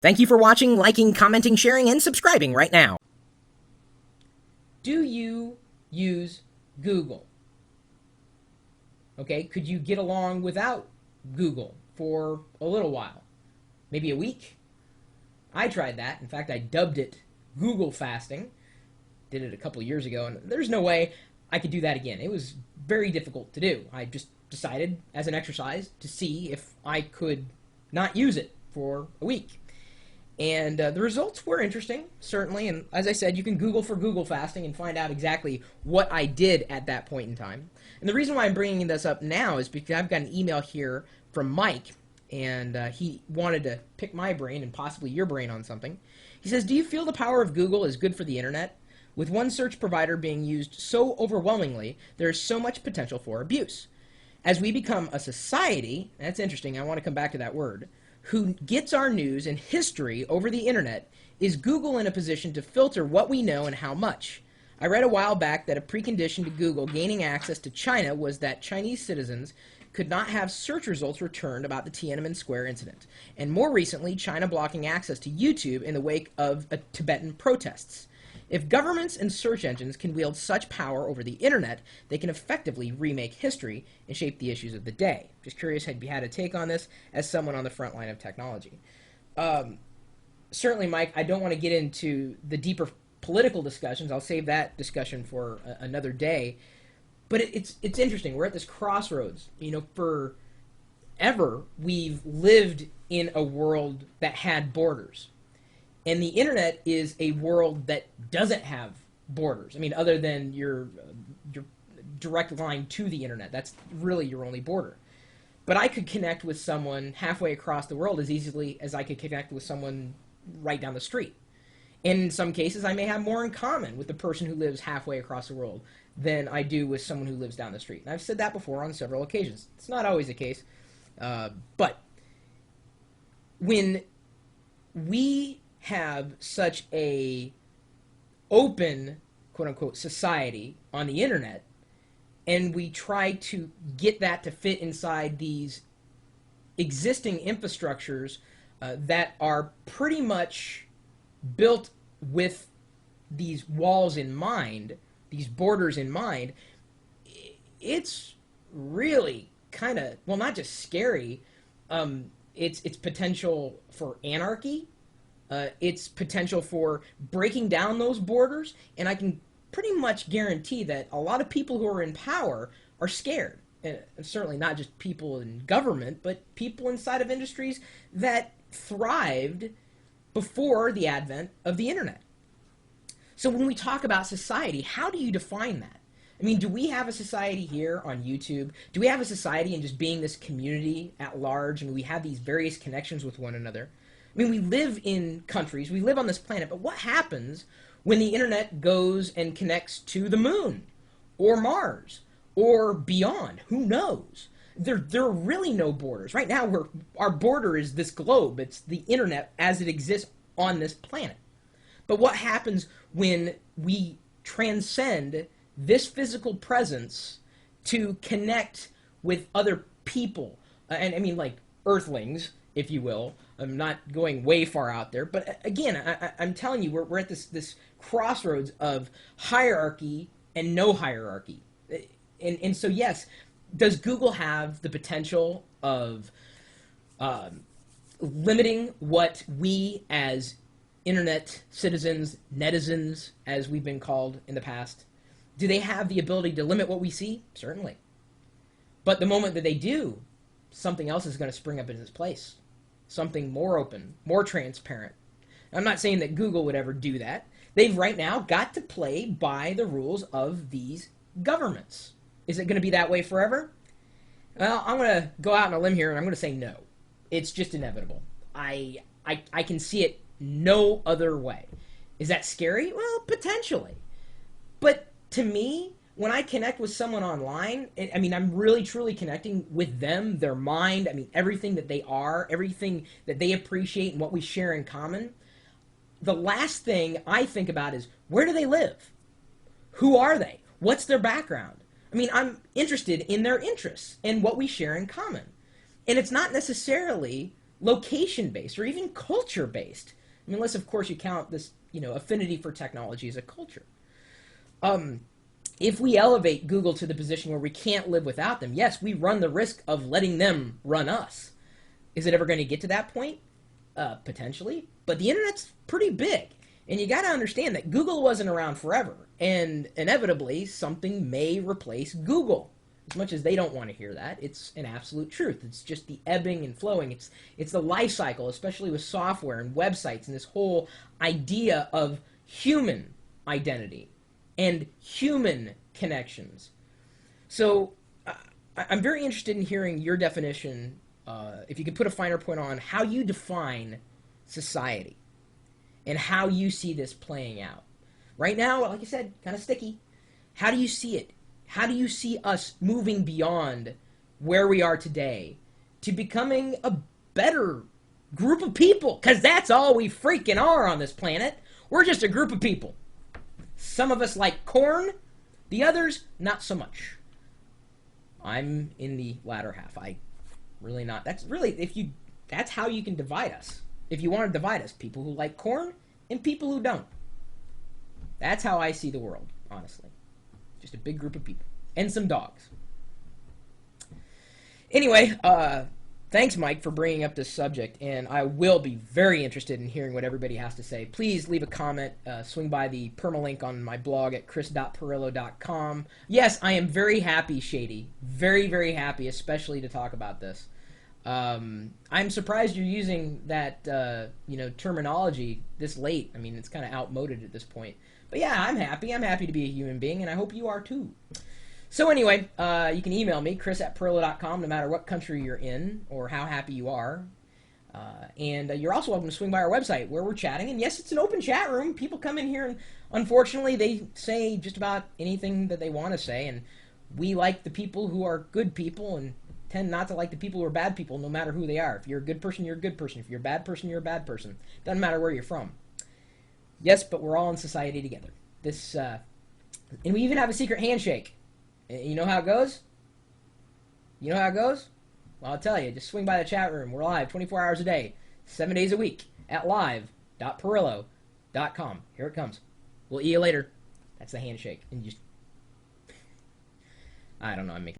Thank you for watching, liking, commenting, sharing, and subscribing right now. Do you use Google? Okay, could you get along without Google for a little while? Maybe a week? I tried that. In fact, I dubbed it Google fasting. Did it a couple years ago, and there's no way I could do that again. It was very difficult to do. I just decided as an exercise to see if I could not use it for a week. And the results were interesting, certainly. And as I said, you can Google for Google fasting and find out exactly what I did at that point in time. And the reason why I'm bringing this up now is because I've got an email here from Mike, and he wanted to pick my brain and possibly your brain on something. He says, do you feel the power of Google is good for the internet? With one search provider being used so overwhelmingly, there is so much potential for abuse. As we become a society, that's interesting, I want to come back to that word, who gets our news and history over the internet, is Google in a position to filter what we know and how much? I read a while back that a precondition to Google gaining access to China was that Chinese citizens could not have search results returned about the Tiananmen Square incident, and more recently, China blocking access to YouTube in the wake of Tibetan protests. If governments and search engines can wield such power over the internet, they can effectively remake history and shape the issues of the day. Just curious if you had a take on this as someone on the front line of technology. Certainly, Mike, I don't want to get into the deeper political discussions. I'll save that discussion for another day. But it's interesting. We're at this crossroads. You know, forever we've lived in a world that had borders. And the internet is a world that doesn't have borders. I mean, other than your direct line to the internet. That's really your only border. But I could connect with someone halfway across the world as easily as I could connect with someone right down the street. And in some cases, I may have more in common with the person who lives halfway across the world than I do with someone who lives down the street. And I've said that before on several occasions. It's not always the case. But when we have such a open, quote-unquote, society on the internet, and we try to get that to fit inside these existing infrastructures that are pretty much built with these walls in mind, these borders in mind, it's really kind of, well, not just scary, it's potential for anarchy. It's potential for breaking down those borders, and I can pretty much guarantee that a lot of people who are in power are scared. And certainly not just people in government, but people inside of industries that thrived before the advent of the internet. So when we talk about society, how do you define that? I mean, do we have a society here on YouTube? Do we have a society in just being this community at large, and we have these various connections with one another? I mean, we live in countries, we live on this planet, but what happens when the internet goes and connects to the moon or Mars or beyond? Who knows? There are really no borders. Right now, our border is this globe. It's the internet as it exists on this planet. But what happens when we transcend this physical presence to connect with other people? And I mean, like earthlings, if you will. I'm not going way far out there, but again, I'm telling you, we're at this crossroads of hierarchy and no hierarchy. And so, yes, does Google have the potential of limiting what we as internet citizens, netizens, as we've been called in the past, do they have the ability to limit what we see? Certainly. But the moment that they do, something else is going to spring up in its place. Something more open, more transparent. I'm not saying that Google would ever do that. They've right now got to play by the rules of these governments. Is it going to be that way forever? Well, I'm going to go out on a limb here and I'm going to say no. It's just inevitable. I can see it no other way. Is that scary? Well, potentially. But to me, when I connect with someone online, I mean, I'm really, truly connecting with them, their mind, I mean, everything that they are, everything that they appreciate and what we share in common. The last thing I think about is, where do they live? Who are they? What's their background? I mean, I'm interested in their interests and what we share in common. And it's not necessarily location-based or even culture-based. I mean, unless, of course, you count this, affinity for technology as a culture. If we elevate Google to the position where we can't live without them, yes, we run the risk of letting them run us. Is it ever going to get to that point? Potentially. But the internet's pretty big. And you got to understand that Google wasn't around forever. And inevitably, something may replace Google. As much as they don't want to hear that, it's an absolute truth. It's just the ebbing and flowing. It's the life cycle, especially with software and websites and this whole idea of human identity and human connections. So I'm very interested in hearing your definition, if you could put a finer point on how you define society and how you see this playing out. Right now, like I said, kind of sticky. How do you see it? How do you see us moving beyond where we are today to becoming a better group of people? Because that's all we freaking are on this planet. We're just a group of people. Some of us like corn, the others not so much. I'm in the latter half. I really not. That's really, that's how you can divide us. If you want to divide us, people who like corn and people who don't. That's how I see the world, honestly. Just a big group of people. And some dogs. Anyway, thanks, Mike, for bringing up this subject. And I will be very interested in hearing what everybody has to say. Please leave a comment. Swing by the permalink on my blog at chris.pirillo.com. Yes, I am very happy, Shady. Very, very happy, especially to talk about this. I'm surprised you're using that, terminology this late. I mean, it's kind of outmoded at this point. But yeah, I'm happy. I'm happy to be a human being, and I hope you are too. So anyway, you can email me, chris@pirillo.com, no matter what country you're in or how happy you are. And you're also welcome to swing by our website where we're chatting. And yes, it's an open chat room. People come in here, and unfortunately, they say just about anything that they want to say. And we like the people who are good people and tend not to like the people who are bad people, no matter who they are. If you're a good person, you're a good person. If you're a bad person, you're a bad person. Doesn't matter where you're from. Yes, but we're all in society together. And we even have a secret handshake. You know how it goes? You know how it goes? Well, I'll tell you. Just swing by the chat room. We're live 24 hours a day, 7 days a week at live.pirillo.com. Here it comes. We'll see you later. That's the handshake. And I don't know. I'm making